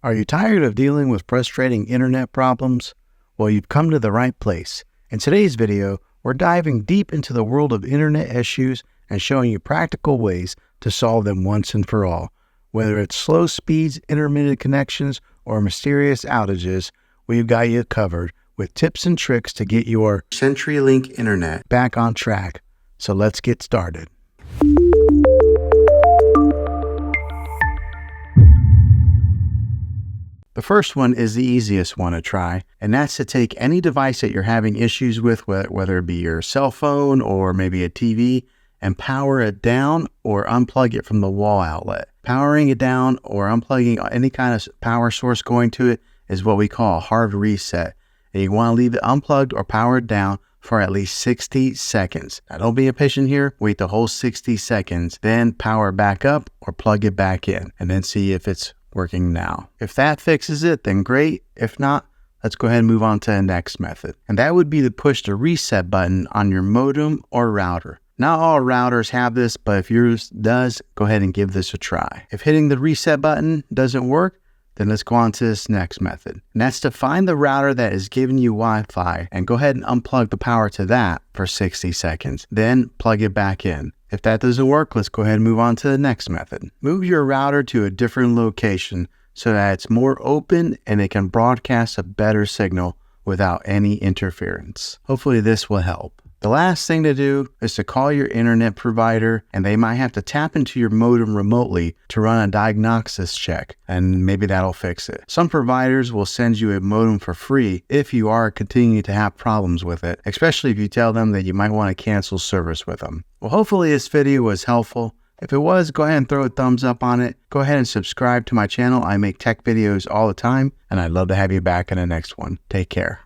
Are you tired of dealing with frustrating internet problems? Well, you've come to the right place. In today's video, we're diving deep into the world of internet issues and showing you practical ways to solve them once and for all. Whether it's slow speeds, intermittent connections, or mysterious outages, we've got you covered with tips and tricks to get your CenturyLink internet back on track. So let's get started. The first one is the easiest one to try, and that's to take any device that you're having issues with, whether it be your cell phone or maybe a TV, and power it down or unplug it from the wall outlet. Powering it down or unplugging any kind of power source going to it is what we call a hard reset. And you want to leave it unplugged or powered down for at least 60 seconds. Now don't be impatient here, wait the whole 60 seconds, then power it back up or plug it back in, and then see if it's working now. If that fixes it, then great. If not, let's go ahead and move on to the next method. And that would be to push the reset button on your modem or router. Not all routers have this, but if yours does, go ahead and give this a try. If hitting the reset button doesn't work, then let's go on to this next method. And that's to find the router that is giving you Wi-Fi and go ahead and unplug the power to that for 60 seconds. Then plug it back in. If that doesn't work, let's go ahead and move on to the next method. Move your router to a different location so that it's more open and it can broadcast a better signal without any interference. Hopefully this will help. The last thing to do is to call your internet provider, and they might have to tap into your modem remotely to run a diagnosis check, and maybe that'll fix it. Some providers will send you a modem for free if you are continuing to have problems with it, especially if you tell them that you might want to cancel service with them. Well, hopefully this video was helpful. If it was, go ahead and throw a thumbs up on it. Go ahead and subscribe to my channel. I make tech videos all the time, and I'd love to have you back in the next one. Take care.